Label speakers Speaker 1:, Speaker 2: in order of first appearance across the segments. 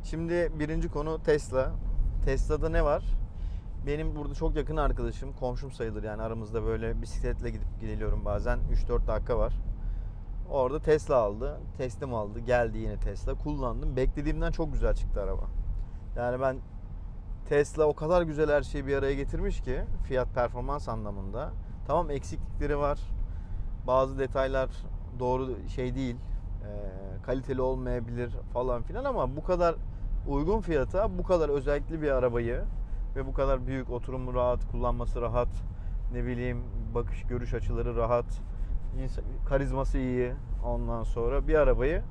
Speaker 1: Şimdi birinci konu Tesla. Tesla'da ne var? Benim burada çok yakın arkadaşım, komşum sayılır yani aramızda böyle bisikletle gidip geliyorum bazen. 3-4 dakika var. Orada Tesla aldı, teslim aldı, geldi yine Tesla. Kullandım. Beklediğimden çok güzel çıktı araba. Yani ben Tesla o kadar güzel her şeyi bir araya getirmiş ki fiyat performans anlamında. Tamam eksiklikleri var. Bazı detaylar doğru şey değil. Kaliteli olmayabilir falan filan ama bu kadar uygun fiyata bu kadar özellikli bir arabayı ve bu kadar büyük, oturumu rahat, kullanması rahat, ne bileyim bakış görüş açıları rahat, karizması iyi, ondan sonra bir arabayı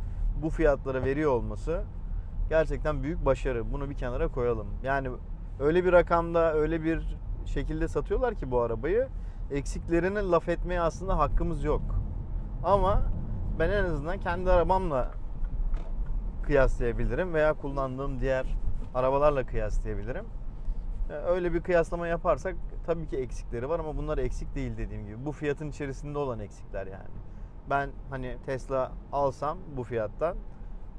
Speaker 1: bu fiyatlara veriyor olması gerçekten büyük başarı. Bunu bir kenara koyalım. Yani öyle bir rakamda, öyle bir şekilde satıyorlar ki bu arabayı, eksiklerini laf etmeye aslında hakkımız yok. Ama ben en azından kendi arabamla kıyaslayabilirim veya kullandığım diğer arabalarla kıyaslayabilirim. Öyle bir kıyaslama yaparsak tabii ki eksikleri var ama bunlar eksik değil dediğim gibi. Bu fiyatın içerisinde olan eksikler yani. Ben hani Tesla alsam bu fiyattan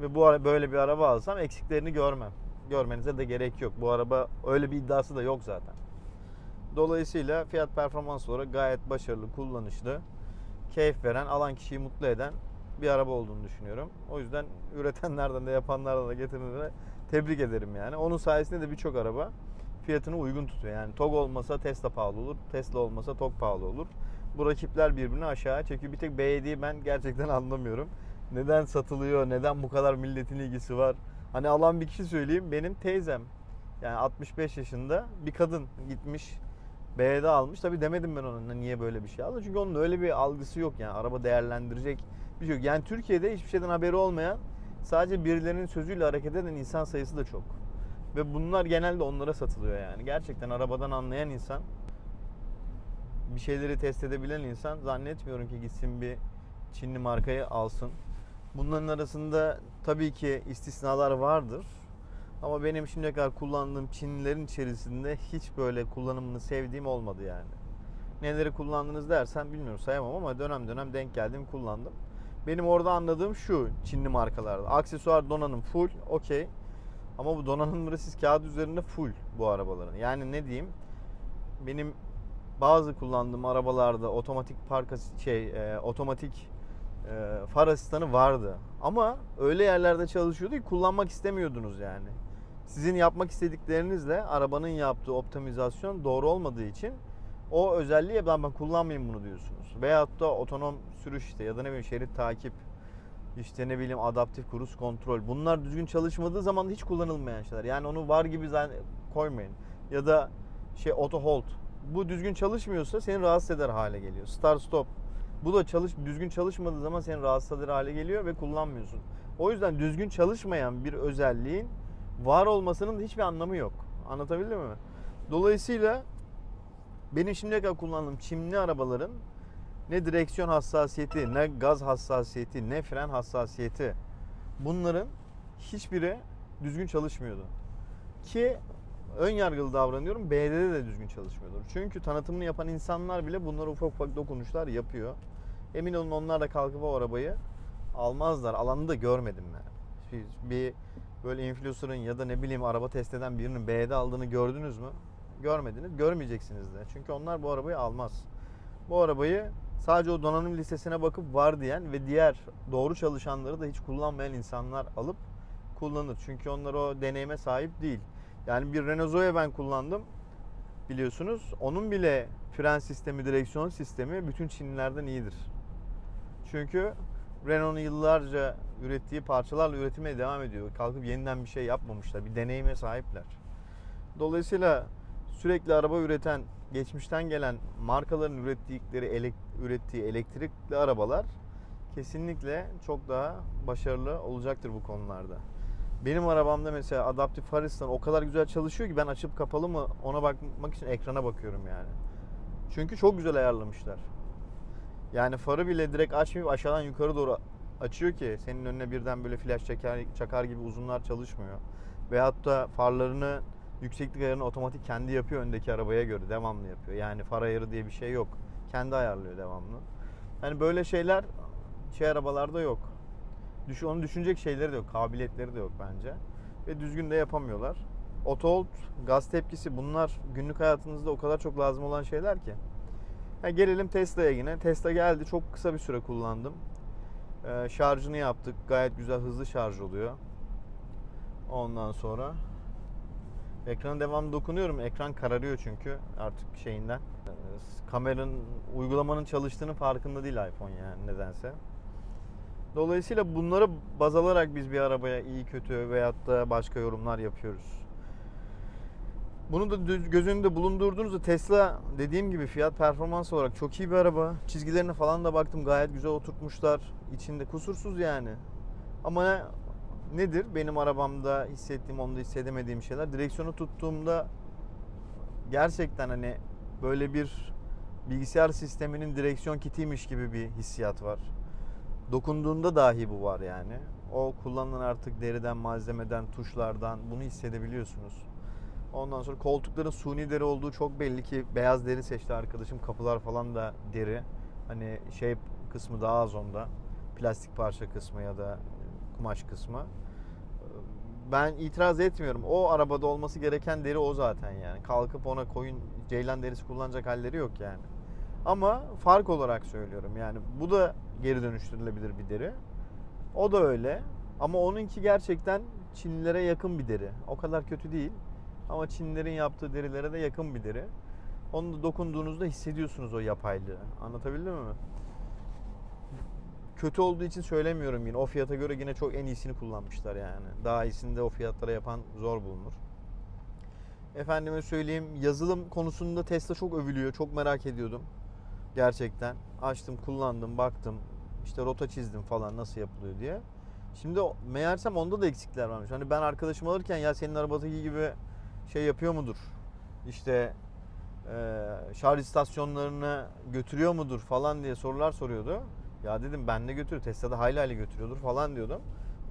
Speaker 1: ve böyle bir araba alsam eksiklerini görmem. Görmenize de gerek yok. Bu araba öyle bir iddiası da yok zaten. Dolayısıyla fiyat performans olarak gayet başarılı, kullanışlı, keyif veren, alan kişiyi mutlu eden bir araba olduğunu düşünüyorum. O yüzden üretenlerden de yapanlardan da getirenlere tebrik ederim yani. Onun sayesinde de birçok araba fiyatını uygun tutuyor. Yani TOG olmasa Tesla pahalı olur, Tesla olmasa TOG pahalı olur. Bu rakipler birbirini aşağı çekiyor. Bir tek B7'yi ben gerçekten anlamıyorum. Neden satılıyor, neden bu kadar milletin ilgisi var? Hani alan bir kişi söyleyeyim, benim teyzem. Yani 65 yaşında bir kadın gitmiş B'de almış. Tabii demedim ben ona niye böyle bir şey aldı. Çünkü onun öyle bir algısı yok yani. Araba değerlendirecek bir şey yok. Yani Türkiye'de hiçbir şeyden haberi olmayan, sadece birilerinin sözüyle hareket eden insan sayısı da çok. Ve bunlar genelde onlara satılıyor yani. Gerçekten arabadan anlayan insan, bir şeyleri test edebilen insan zannetmiyorum ki gitsin bir Çinli markayı alsın. Bunların arasında tabii ki istisnalar vardır. Ama benim şimdiye kadar kullandığım Çinlilerin içerisinde hiç böyle kullanımını sevdiğim olmadı yani. Neleri kullandınız dersen bilmiyorum, sayamam ama dönem dönem denk geldim, kullandım. Benim orada anladığım şu Çinli markalarda. Aksesuar, donanım full okey. Ama bu donanımları siz kağıt üzerinde full bu arabaların. Yani ne diyeyim? Benim bazı kullandığım arabalarda otomatik otomatik far asistanı vardı. Ama öyle yerlerde çalışıyordu ki kullanmak istemiyordunuz yani. Sizin yapmak istediklerinizle arabanın yaptığı optimizasyon doğru olmadığı için o özelliği ben kullanmayayım bunu diyorsunuz. Veyahut da otonom sürüş işte ya da ne bileyim şerit takip, işte ne bileyim adaptif cruise kontrol. Bunlar düzgün çalışmadığı zaman hiç kullanılmayan şeyler. Yani onu var gibi koymayın. Ya da auto hold. Bu düzgün çalışmıyorsa seni rahatsız eder hale geliyor. Start stop. Bu da düzgün çalışmadığı zaman seni rahatsız eder hale geliyor ve kullanmıyorsun. O yüzden düzgün çalışmayan bir özelliğin var olmasının da hiçbir anlamı yok. Anlatabildim mi? Dolayısıyla benim şimdiye kadar kullandığım Çinli arabaların ne direksiyon hassasiyeti, ne gaz hassasiyeti, ne fren hassasiyeti, bunların hiçbiri düzgün çalışmıyordu. Ki ön yargılı davranıyorum, BD'de de düzgün çalışmıyordur. Çünkü tanıtımını yapan insanlar bile bunlara ufak ufak dokunuşlar yapıyor. Emin olun onlar da kalkıp o arabayı almazlar. Alanını da görmedim ben. Bir böyle influencer'ın ya da ne bileyim araba test eden birinin B'de aldığını gördünüz mü? Görmediniz, görmeyeceksiniz de. Çünkü onlar bu arabayı almaz. Bu arabayı sadece o donanım listesine bakıp var diyen ve diğer doğru çalışanları da hiç kullanmayan insanlar alıp kullanır. Çünkü onlar o deneyime sahip değil. Yani bir Renault Zoe ben kullandım biliyorsunuz. Onun bile fren sistemi, direksiyon sistemi bütün Çinlilerden iyidir. Çünkü Renault'un yıllarca ürettiği parçalarla üretmeye devam ediyor. Kalkıp yeniden bir şey yapmamışlar. Bir deneyime sahipler. Dolayısıyla sürekli araba üreten, geçmişten gelen markaların ürettiği elektrikli arabalar kesinlikle çok daha başarılı olacaktır bu konularda. Benim arabamda mesela adaptif far asistanı o kadar güzel çalışıyor ki ben açıp kapalı mı ona bakmak için ekrana bakıyorum yani. Çünkü çok güzel ayarlamışlar. Yani farı bile direkt açmayıp aşağıdan yukarı doğru açıyor ki senin önüne birden böyle flash çakar gibi uzunlar çalışmıyor. Veyahut da farlarını, yükseklik ayarını otomatik kendi yapıyor öndeki arabaya göre, devamlı yapıyor. Yani far ayarı diye bir şey yok. Kendi ayarlıyor devamlı. Yani böyle şeyler arabalarda yok. Onu düşünecek şeyleri de yok, kabiliyetleri de yok bence. ve düzgün de yapamıyorlar. Otohold, gaz tepkisi, bunlar günlük hayatınızda o kadar çok lazım olan şeyler ki. Gelelim Tesla'ya yine. Tesla geldi, çok kısa bir süre kullandım. Şarjını yaptık. Gayet güzel, hızlı şarj oluyor. Ondan sonra ekrana devamlı dokunuyorum. Ekran kararıyor çünkü artık şeyinden. Kameranın, uygulamanın çalıştığının farkında değil iPhone yani nedense. Dolayısıyla bunları baz alarak biz bir arabaya iyi kötü veyahut da başka yorumlar yapıyoruz. Bunu da göz önünde bulundurduğunuzda Tesla, dediğim gibi fiyat performans olarak çok iyi bir araba. Çizgilerine falan da baktım, gayet güzel oturtmuşlar. İçinde kusursuz yani. Ama nedir benim arabamda hissettiğim, onda hissedemediğim şeyler? Direksiyonu tuttuğumda gerçekten hani böyle bir bilgisayar sisteminin direksiyon kitiymiş gibi bir hissiyat var. Dokunduğunda dahi bu var yani. O kullanılan artık deriden, malzemeden, tuşlardan bunu hissedebiliyorsunuz. Ondan sonra koltukların suni deri olduğu çok belli ki, beyaz deri seçti arkadaşım. Kapılar falan da deri. Hani şey kısmı daha az onda. Plastik parça kısmı ya da kumaş kısmı. Ben itiraz etmiyorum. O arabada olması gereken deri o zaten yani. Kalkıp ona koyun ceylan derisi kullanacak halleri yok yani. Ama fark olarak söylüyorum yani, bu da geri dönüştürülebilir bir deri. O da öyle. Ama onunki gerçekten Çinlilere yakın bir deri. O kadar kötü değil. Ama Çinlilerin yaptığı derilere de yakın bir deri. Onu da dokunduğunuzda hissediyorsunuz o yapaylığı. Anlatabildim mi? Kötü olduğu için söylemiyorum yine. O fiyata göre yine çok en iyisini kullanmışlar yani. Daha iyisini de o fiyatlara yapan zor bulunur. Efendime söyleyeyim, yazılım konusunda Tesla çok övülüyor. Çok merak ediyordum. Gerçekten. Açtım, kullandım, baktım. İşte rota çizdim falan nasıl yapılıyor diye. Şimdi meğersem onda da eksikler varmış. Hani ben arkadaşım alırken, ya senin arabadaki gibi şey yapıyor mudur? İşte şarj istasyonlarına götürüyor mudur falan diye sorular soruyordu. Ya dedim, ben de götürüyor. Tesla'da hayli götürüyordur falan diyordum.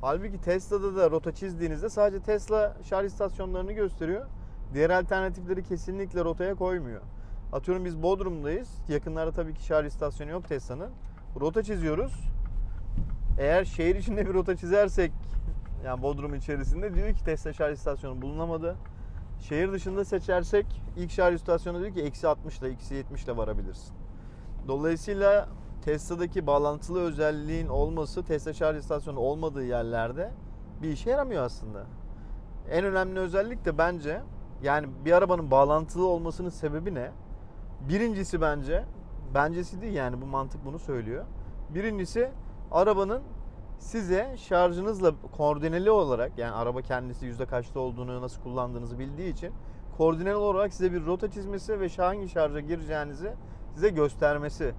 Speaker 1: Halbuki Tesla'da da rota çizdiğinizde sadece Tesla şarj istasyonlarını gösteriyor. Diğer alternatifleri kesinlikle rotaya koymuyor. Atıyorum biz Bodrum'dayız. Yakınlarda tabii ki şarj istasyonu yok Tesla'nın. Rota çiziyoruz. Eğer şehir içinde bir rota çizersek, yani Bodrum içerisinde, diyor ki Tesla şarj istasyonu bulunamadı. Şehir dışında seçersek ilk şarj istasyonu diyor ki -60 ile -70 ile varabilirsin. Dolayısıyla Tesla'daki bağlantılı özelliğin olması, Tesla şarj istasyonu olmadığı yerlerde bir işe yaramıyor aslında. En önemli özellik de bence, yani bir arabanın bağlantılı olmasının sebebi ne? Birincisi bencesi değil yani, bu mantık bunu söylüyor. Birincisi, arabanın size şarjınızla koordineli olarak, yani araba kendisi yüzde kaçta olduğunu, nasıl kullandığınızı bildiği için koordineli olarak size bir rota çizmesi ve hangi şarja gireceğinizi size göstermesi.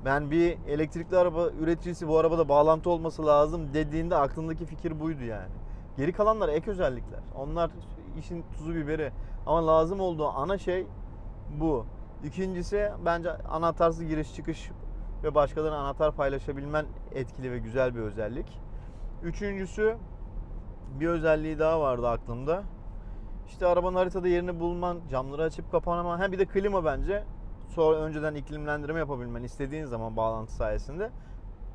Speaker 1: Ben bir elektrikli araba üreticisi bu arabada bağlantı olması lazım dediğinde aklımdaki fikir buydu yani. Geri kalanlar ek özellikler. Onlar işin tuzu biberi. Ama lazım olduğu ana şey bu. İkincisi, bence anahtarsız giriş çıkış ve başkalarına anahtar paylaşabilmen etkili ve güzel bir özellik. Üçüncüsü, bir özelliği daha vardı aklımda. İşte arabanın haritada yerini bulman, camları açıp kapanaman, bir de klima bence. Sonra önceden iklimlendirme yapabilmen istediğin zaman bağlantı sayesinde.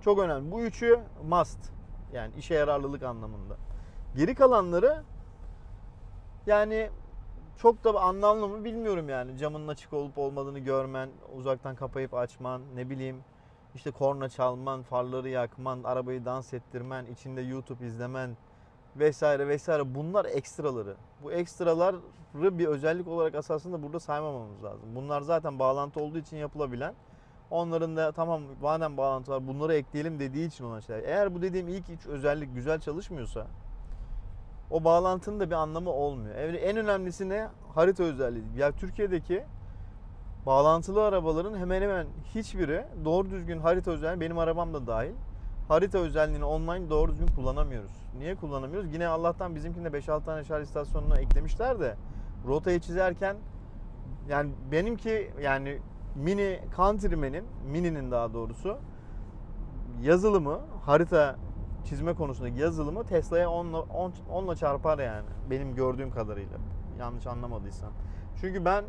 Speaker 1: Çok önemli. Bu üçü must. Yani işe yararlılık anlamında. Geri kalanları yani çok da anlamlı mı bilmiyorum yani. Camının açık olup olmadığını görmen, uzaktan kapayıp açman, ne bileyim işte korna çalman, farları yakman, arabayı dans ettirmen, içinde YouTube izlemen vesaire vesaire, bunlar ekstraları. Bu ekstraları bir özellik olarak esasında burada saymamamız lazım. Bunlar zaten bağlantı olduğu için yapılabilen. Onların da tamam madem bağlantı var bunları ekleyelim dediği için olan şeyler. Eğer bu dediğim ilk üç özellik güzel çalışmıyorsa o bağlantının da bir anlamı olmuyor. En önemlisi ne? Harita özelliği. Ya Türkiye'deki bağlantılı arabaların hemen hemen hiçbiri doğru düzgün harita özelliği, benim arabam da dahil, harita özelliğini online doğru düzgün kullanamıyoruz. Niye kullanamıyoruz? Yine Allah'tan bizimkinde 5-6 tane şarj istasyonunu eklemişler de rotayı çizerken, yani benimki yani Mini Countryman'in, Mini'nin daha doğrusu yazılımı, harita çizme konusundaki yazılımı Tesla'ya 10'la çarpar yani. Benim gördüğüm kadarıyla. Yanlış anlamadıysam. Çünkü ben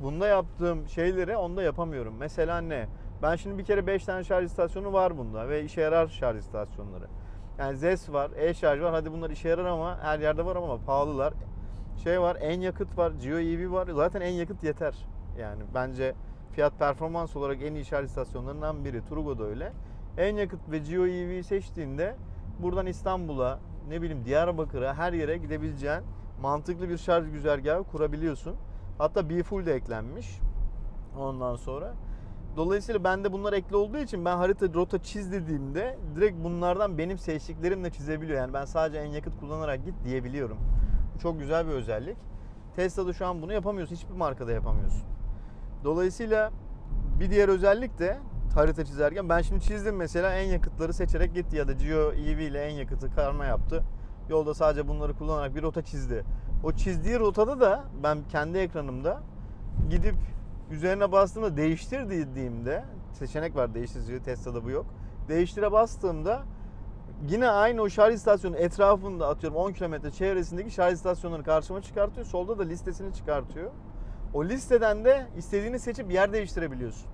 Speaker 1: bunda yaptığım şeyleri onda yapamıyorum. Mesela ne? Ben şimdi bir kere 5 tane şarj istasyonu var bunda ve işe yarar şarj istasyonları. Yani ZES var, e-şarj var. Hadi bunlar işe yarar ama her yerde var ama pahalılar. Şey var, en yakıt var, Geo EV var. Zaten en yakıt yeter. Yani bence fiyat performans olarak en iyi şarj istasyonlarından biri. Trugo da öyle. En yakıt ve Geo EV'yi seçtiğinde buradan İstanbul'a, ne bileyim Diyarbakır'a, her yere gidebileceğin mantıklı bir şarj güzergahı kurabiliyorsun. Hatta B-Full de eklenmiş ondan sonra. Dolayısıyla bende bunlar ekli olduğu için ben rota çiz dediğimde direkt bunlardan benim seçtiklerimle çizebiliyor. Yani ben sadece en yakıt kullanarak git diyebiliyorum. Bu çok güzel bir özellik. Tesla'da şu an bunu yapamıyorsun. Hiçbir markada yapamıyorsun. Dolayısıyla bir diğer özellik de harita çizerken ben şimdi çizdim mesela, en yakıtları seçerek gitti ya da Geo EV ile en yakıtı karma yaptı. Yolda sadece bunları kullanarak bir rota çizdi. O çizdiği rotada da ben kendi ekranımda gidip üzerine bastığımda değiştir dediğimde, seçenek var değiştirici, Tesla'da bu yok. Değiştire bastığımda yine aynı o şarj istasyonu etrafında, atıyorum 10 kilometre çevresindeki şarj istasyonlarını karşıma çıkartıyor. Solda da listesini çıkartıyor. O listeden de istediğini seçip yer değiştirebiliyorsun.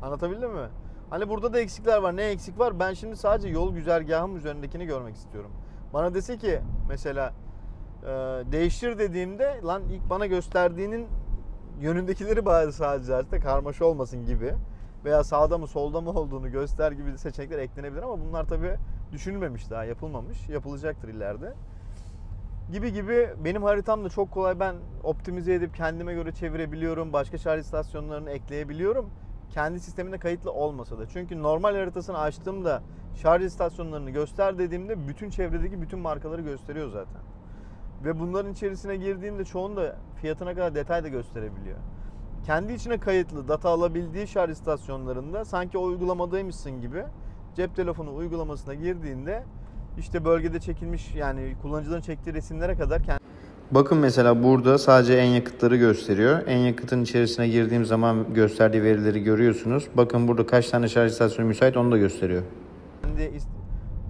Speaker 1: Anlatabildim mi? Hani burada da eksikler var. Ne eksik var? Ben şimdi sadece yol güzergahım üzerindekini görmek istiyorum. Bana dese ki mesela değiştir dediğimde, lan ilk bana gösterdiğinin yönündekileri bari sadece artık karmaşa olmasın gibi veya sağda mı solda mı olduğunu göster gibi seçenekler eklenebilir ama bunlar tabii düşünülmemiş, daha yapılmamış. Yapılacaktır ileride. Gibi benim haritam da çok kolay, ben optimize edip kendime göre çevirebiliyorum. Başka şarj istasyonlarını ekleyebiliyorum. Kendi sisteminde kayıtlı olmasa da. Çünkü normal haritasını açtığımda şarj istasyonlarını göster dediğimde bütün çevredeki bütün markaları gösteriyor zaten. Ve bunların içerisine girdiğimde çoğunda fiyatına kadar detay da gösterebiliyor. Kendi içine kayıtlı data alabildiği şarj istasyonlarında sanki o uygulamadaymışsın gibi cep telefonu uygulamasına girdiğinde işte bölgede çekilmiş, yani kullanıcıların çektiği resimlere kadar Bakın mesela burada sadece en yakıtları gösteriyor. En yakıtın içerisine girdiğim zaman gösterdiği verileri görüyorsunuz. Bakın burada kaç tane şarj istasyonu müsait, onu da gösteriyor. Kendi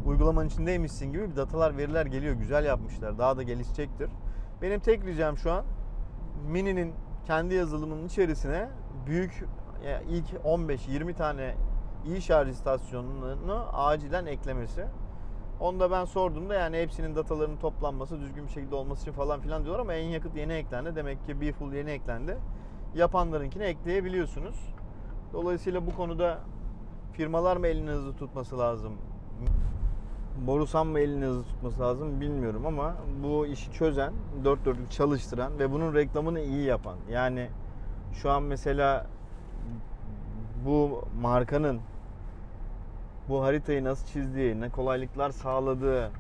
Speaker 1: uygulamanın içindeymişsin gibi bir datalar, veriler geliyor. Güzel yapmışlar. Daha da gelişecektir. Benim tek ricam şu an Mini'nin kendi yazılımının içerisine büyük, yani ilk 15-20 tane iyi şarj istasyonunu acilen eklemesi. Onu da ben sorduğumda yani hepsinin datalarının toplanması, düzgün bir şekilde olması için falan filan diyorlar ama en yakıt yeni eklendi. Demek ki B-Full yeni eklendi. Yapanlarınkini ekleyebiliyorsunuz. Dolayısıyla bu konuda firmalar mı elini hızlı tutması lazım, Borusan mı elini hızlı tutması lazım bilmiyorum ama bu işi çözen, dört dörtlük çalıştıran ve bunun reklamını iyi yapan. Yani şu an mesela bu markanın bu haritayı nasıl çizdiği, ne kolaylıklar sağladığı,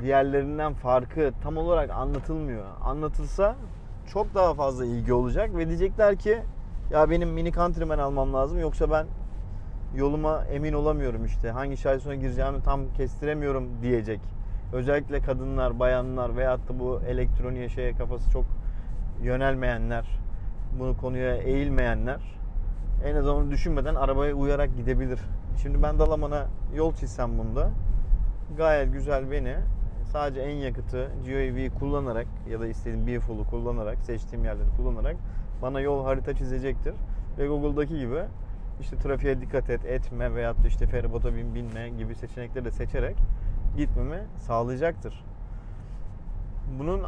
Speaker 1: diğerlerinden farkı tam olarak anlatılmıyor. Anlatılsa çok daha fazla ilgi olacak ve diyecekler ki ya benim Mini Countryman almam lazım, yoksa ben yoluma emin olamıyorum, işte hangi şahisona gireceğimi tam kestiremiyorum diyecek. Özellikle kadınlar, bayanlar veyahut da bu elektroniğe kafası çok yönelmeyenler, bu konuya eğilmeyenler en azından onu düşünmeden arabaya uyarak gidebilir. Şimdi ben Dalaman'a yol çizsem bunda gayet güzel beni sadece en yakıtı Geo EV'yi kullanarak ya da istediğim B-Full'u kullanarak, seçtiğim yerleri kullanarak bana yol harita çizecektir. Ve Google'daki gibi işte trafiğe dikkat et, etme veyahut da işte feribota binme gibi seçenekleri de seçerek gitmemi sağlayacaktır. Bunun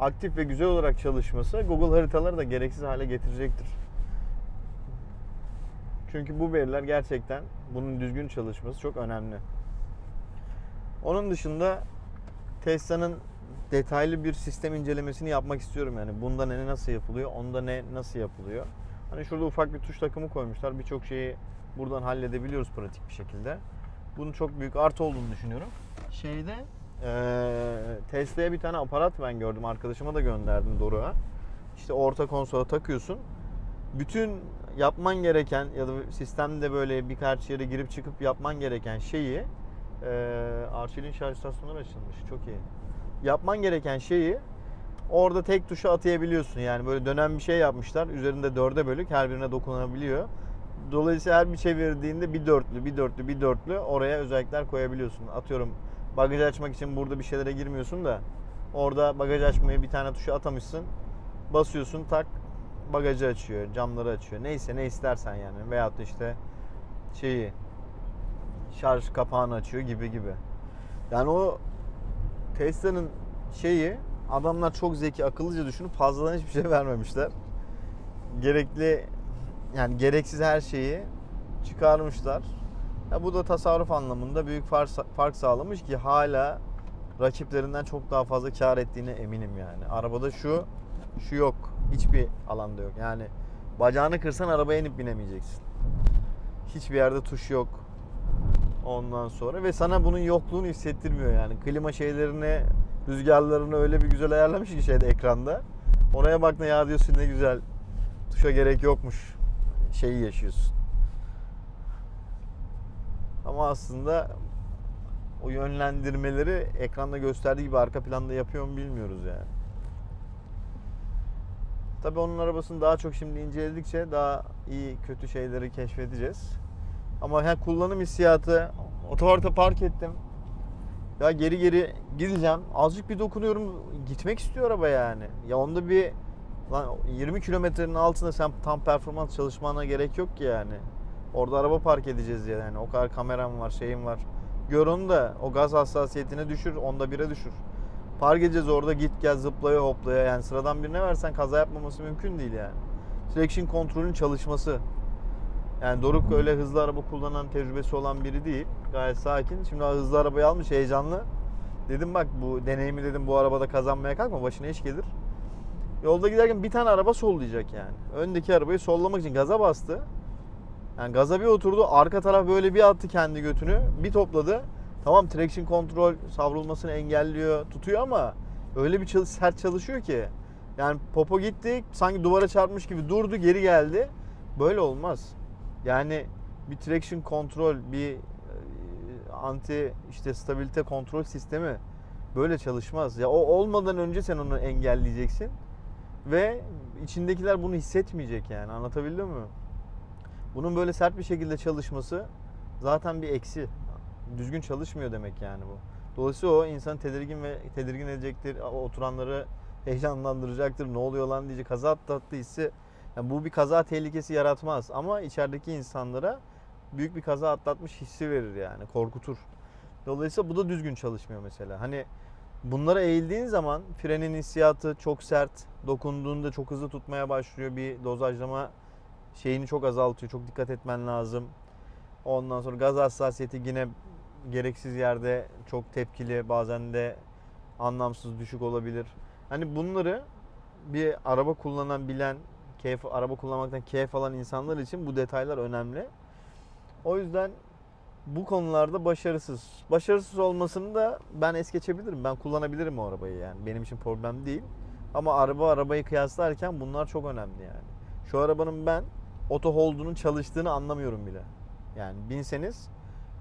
Speaker 1: aktif ve güzel olarak çalışması Google haritaları da gereksiz hale getirecektir. Çünkü bu veriler gerçekten, bunun düzgün çalışması çok önemli. Onun dışında Tesla'nın detaylı bir sistem incelemesini yapmak istiyorum. Yani bunda ne nasıl yapılıyor, onda ne nasıl yapılıyor. Hani şurada ufak bir tuş takımı koymuşlar. Birçok şeyi buradan halledebiliyoruz pratik bir şekilde. Bunun çok büyük artı olduğunu düşünüyorum. Tesla'ya bir tane aparat ben gördüm. Arkadaşıma da gönderdim, Doruk'a. İşte orta konsola takıyorsun. Bütün yapman gereken ya da sistemde böyle birkaç yere girip çıkıp yapman gereken şeyi Arçelik'in şarj istasyonları açılmış. Çok iyi. Yapman gereken şeyi orada tek tuşa atayabiliyorsun. Yani böyle dönen bir şey yapmışlar. Üzerinde 4'e bölük, her birine dokunabiliyor. Dolayısıyla her bir çevirdiğinde bir dörtlü oraya özellikler koyabiliyorsun. Atıyorum bagajı açmak için burada bir şeylere girmiyorsun da orada bagaj açmayı bir tane tuşa atamışsın. Basıyorsun, tak, bagajı açıyor, camları açıyor. Neyse, ne istersen yani. Veyahut da işte şarj kapağını açıyor gibi. Yani o Tesla'nın şeyi, adamlar çok zeki, akıllıca düşünüp fazladan hiçbir şey vermemişler. Gerekli, yani gereksiz her şeyi çıkarmışlar. Ya bu da tasarruf anlamında büyük fark sağlamış ki hala rakiplerinden çok daha fazla kar ettiğine eminim yani. Arabada şu yok. Hiçbir alanda yok. Yani bacağını kırsan arabaya inip binemeyeceksin. Hiçbir yerde tuş yok. Ondan sonra ve sana bunun yokluğunu hissettirmiyor yani. Klima şeylerini, rüzgarlarını öyle bir güzel ayarlamış ki şeyde, ekranda. Oraya bak, ne ya diyorsun, ne güzel. Tuşa gerek yokmuş. Şeyi yaşıyorsun. Ama aslında o yönlendirmeleri ekranda gösterdiği gibi arka planda yapıyor mu bilmiyoruz yani. Tabii onun arabasını daha çok şimdi inceledikçe daha iyi kötü şeyleri keşfedeceğiz. Ama kullanım hissiyatı, otoparka park ettim. Ya geri geri gideceğim. Azıcık bir dokunuyorum, gitmek istiyor araba yani. Ya onda bir lan 20 kilometrenin altında sen tam performans çalışmana gerek yok ki yani. Orada araba park edeceğiz yani. O kadar kameram var, şeyim var. Gör onu da, o gaz hassasiyetini düşür, onda 1'e düşür. Park edeceğiz orada, git gel zıplaya hoplaya, yani sıradan birine versen kaza yapmaması mümkün değil yani. Traction kontrolün çalışması. Yani Doruk öyle hızlı araba kullanan tecrübesi olan biri değil. Gayet sakin. Şimdi hızlı arabayı almış, heyecanlı. Dedim bak, bu deneyimi dedim bu arabada kazanmaya kalkma, başına iş gelir. Yolda giderken bir tane araba sollayacak yani. Öndeki arabayı sollamak için gaza bastı. Yani gaza bir oturdu, arka taraf böyle bir attı kendi götünü, bir topladı. Tamam, traction kontrol savrulmasını engelliyor, tutuyor ama öyle bir sert çalışıyor ki. Yani popo gitti, sanki duvara çarpmış gibi durdu, geri geldi. Böyle olmaz. Yani bir traction kontrol, bir anti stabilite kontrol sistemi böyle çalışmaz. Ya o olmadan önce sen onu engelleyeceksin ve içindekiler bunu hissetmeyecek yani. Anlatabildim mi? Bunun böyle sert bir şekilde çalışması zaten bir eksi. Düzgün çalışmıyor demek yani bu. Dolayısıyla o insanı tedirgin edecektir. Oturanları heyecanlandıracaktır. Ne oluyor lan diyecek. Kaza atlattı hissi. Yani bu bir kaza tehlikesi yaratmaz ama içerideki insanlara büyük bir kaza atlatmış hissi verir yani. Korkutur. Dolayısıyla bu da düzgün çalışmıyor mesela. Hani bunlara eğildiğin zaman frenin hissiyatı çok sert. Dokunduğunda çok hızlı tutmaya başlıyor. Bir dozajlama şeyini çok azaltıyor. Çok dikkat etmen lazım. Ondan sonra gaz hassasiyeti yine gereksiz yerde çok tepkili, bazen de anlamsız düşük olabilir. Hani bunları bir araba kullanan, bilen, araba kullanmaktan keyif alan insanlar için bu detaylar önemli. O yüzden bu konularda başarısız. Başarısız olmasını da ben es geçebilirim. Ben kullanabilirim o arabayı yani. Benim için problem değil. Ama arabayı kıyaslarken bunlar çok önemli yani. Şu arabanın ben auto hold'unun çalıştığını anlamıyorum bile. Yani binseniz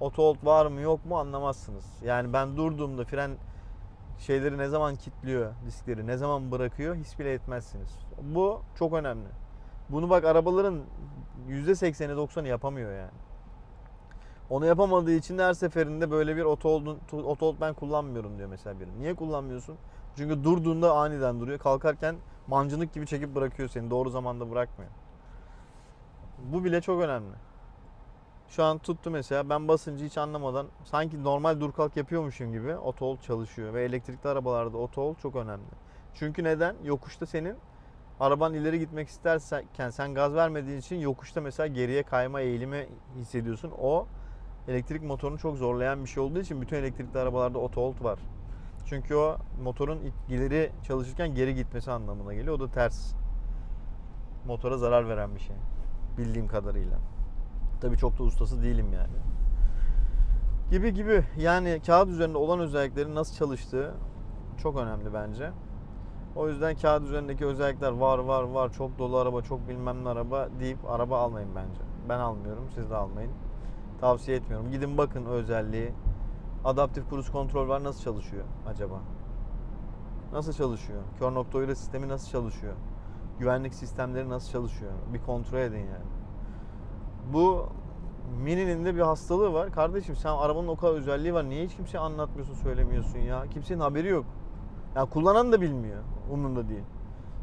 Speaker 1: auto hold var mı yok mu anlamazsınız. Yani ben durduğumda fren şeyleri ne zaman kilitliyor, diskleri ne zaman bırakıyor his bile etmezsiniz. Bu çok önemli. Bunu bak, arabaların %80'i 90'ı yapamıyor yani. Onu yapamadığı için her seferinde böyle bir auto hold ben kullanmıyorum diyor mesela biri. Niye kullanmıyorsun? Çünkü durduğunda aniden duruyor. Kalkarken mancınık gibi çekip bırakıyor seni. Doğru zamanda bırakmıyor. Bu bile çok önemli. Şu an tuttu mesela, ben basıncı hiç anlamadan sanki normal dur kalk yapıyormuşum gibi auto hold çalışıyor. Ve elektrikli arabalarda auto hold çok önemli. Çünkü neden? Yokuşta senin araban ileri gitmek isterken sen gaz vermediğin için yokuşta mesela geriye kayma eğilimi hissediyorsun. O elektrik motorunu çok zorlayan bir şey olduğu için bütün elektrikli arabalarda auto hold var. Çünkü o motorun ileri çalışırken geri gitmesi anlamına geliyor. O da ters. Motora zarar veren bir şey. Bildiğim kadarıyla. Tabii çok da ustası değilim yani. Gibi. Yani kağıt üzerinde olan özelliklerin nasıl çalıştığı çok önemli bence. O yüzden kağıt üzerindeki özellikler var, çok dolu araba, çok bilmem ne araba deyip araba almayın bence. Ben almıyorum, siz de almayın. Tavsiye etmiyorum. Gidin bakın özelliği. Adaptif cruise kontrol var, nasıl çalışıyor acaba? Nasıl çalışıyor? Kör nokta ayırma sistemi nasıl çalışıyor? Güvenlik sistemleri nasıl çalışıyor? Bir kontrol edin yani. Bu Mini'nin de bir hastalığı var. Kardeşim sen arabanın o kadar özelliği var. Niye hiç kimseye anlatmıyorsun, söylemiyorsun ya? Kimsenin haberi yok. Yani kullanan da bilmiyor. Umurunda değil.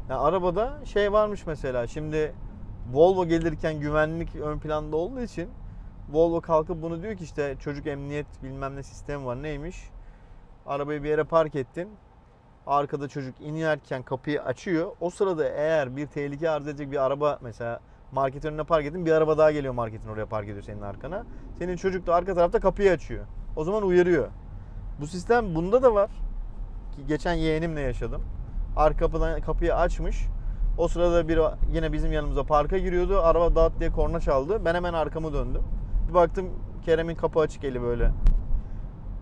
Speaker 1: Yani arabada şey varmış mesela. Şimdi Volvo gelirken güvenlik ön planda olduğu için Volvo kalkıp bunu diyor ki işte çocuk emniyet bilmem ne sistemi var. Neymiş? Arabayı bir yere park ettin. Arkada çocuk inerken kapıyı açıyor. O sırada eğer bir tehlike arz edecek bir araba, mesela marketin önüne park ettin, bir araba daha geliyor, marketin oraya park ediyor senin arkana. Senin çocuk da arka tarafta kapıyı açıyor. O zaman uyarıyor. Bu sistem bunda da var. Ki geçen yeğenimle yaşadım. Arka kapıdan kapıyı açmış. O sırada yine bizim yanımıza parka giriyordu. Araba dağıt diye korna çaldı. Ben hemen arkamı döndüm. Bir baktım Kerem'in kapı açık, eli böyle.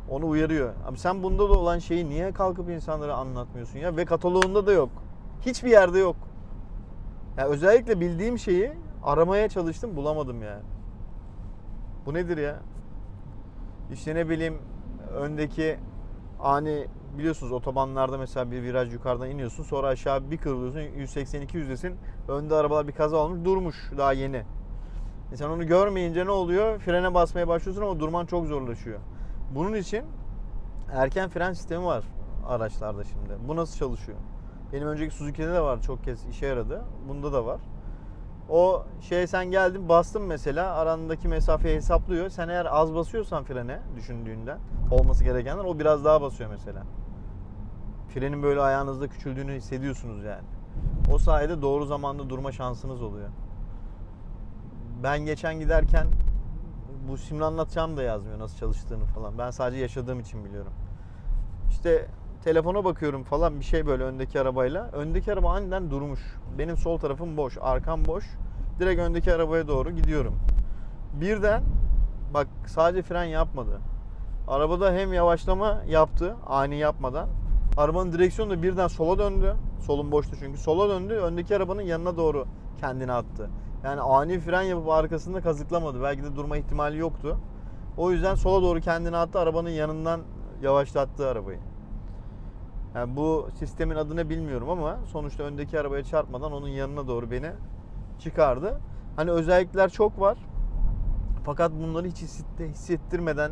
Speaker 1: Onu uyarıyor. Abi sen bunda da olan şeyi niye kalkıp insanlara anlatmıyorsun ya? Ve kataloğunda da yok. Hiçbir yerde yok. Yani özellikle bildiğim şeyi aramaya çalıştım, bulamadım yani. Bu nedir ya? İşte ne bileyim, öndeki ani, biliyorsunuz otobanlarda mesela bir viraj yukarıdan iniyorsun, sonra aşağı bir kırılıyorsun, 180-200'desin. Önde arabalar bir kaza olmuş, durmuş daha yeni. Sen onu görmeyince ne oluyor? Frene basmaya başlıyorsun ama durman çok zorlaşıyor. Bunun için erken fren sistemi var araçlarda şimdi. Bu nasıl çalışıyor? Benim önceki Suzuki'de de var, çok kez işe yaradı. Bunda da var. O sen geldin bastın mesela, arandaki mesafeyi hesaplıyor. Sen eğer az basıyorsan frene düşündüğünden, olması gerekenler, o biraz daha basıyor mesela. Frenin böyle ayağınızda küçüldüğünü hissediyorsunuz yani. O sayede doğru zamanda durma şansınız oluyor. Ben geçen giderken, bu şimdi anlatacağım da yazmıyor nasıl çalıştığını falan. Ben sadece yaşadığım için biliyorum. İşte telefona bakıyorum falan, bir şey böyle öndeki arabayla. Öndeki araba aniden durmuş. Benim sol tarafım boş, arkam boş. Direkt öndeki arabaya doğru gidiyorum. Birden bak, sadece fren yapmadı. Arabada hem yavaşlama yaptı ani yapmadan. Arabanın direksiyonu da birden sola döndü. Solum boştu çünkü. Sola döndü. Öndeki arabanın yanına doğru kendini attı. Yani ani fren yapıp arkasında kazıklamadı. Belki de durma ihtimali yoktu. O yüzden sola doğru kendini attı. Arabanın yanından yavaşlattı arabayı. Yani bu sistemin adını bilmiyorum ama sonuçta öndeki arabaya çarpmadan onun yanına doğru beni çıkardı. Hani özellikler çok var. Fakat bunları hiç hissettirmeden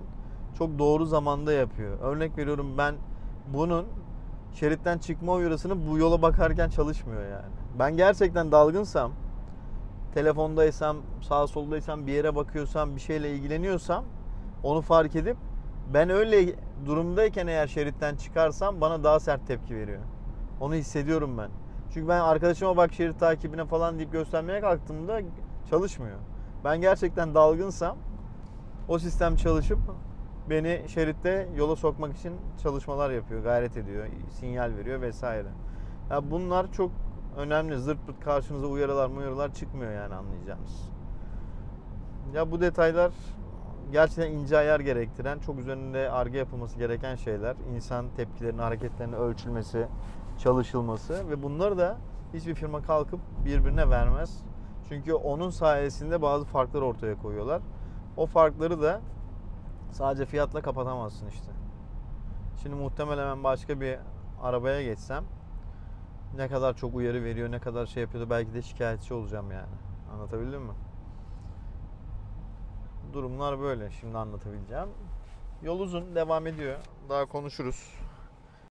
Speaker 1: çok doğru zamanda yapıyor. Örnek veriyorum, ben bunun şeritten çıkma uyarısını bu yola bakarken çalışmıyor yani. Ben gerçekten dalgınsam, telefondaysam, sağa soldaysam, bir yere bakıyorsam, bir şeyle ilgileniyorsam onu fark edip ben öyle durumdayken eğer şeritten çıkarsam bana daha sert tepki veriyor. Onu hissediyorum ben. Çünkü ben arkadaşıma bak şerit takibine falan deyip göstermeye kalktığımda çalışmıyor. Ben gerçekten dalgınsam o sistem çalışıp beni şeritte yola sokmak için çalışmalar yapıyor, gayret ediyor, sinyal veriyor vesaire. Ya bunlar çok önemli. Zırt pırt karşınıza uyarılar çıkmıyor yani, anlayacağınız. Ya bu detaylar gerçekten ince ayar gerektiren, çok üzerinde arge yapılması gereken şeyler. İnsan tepkilerinin, hareketlerinin ölçülmesi, çalışılması ve bunları da hiçbir firma kalkıp birbirine vermez. Çünkü onun sayesinde bazı farklar ortaya koyuyorlar. O farkları da sadece fiyatla kapatamazsın işte. Şimdi muhtemelen ben başka bir arabaya geçsem, ne kadar çok uyarı veriyor, ne kadar şey yapıyordu, belki de şikayetçi olacağım yani. Anlatabildim mi? Durumlar böyle şimdi anlatabileceğim. Yol uzun, devam ediyor. Daha konuşuruz.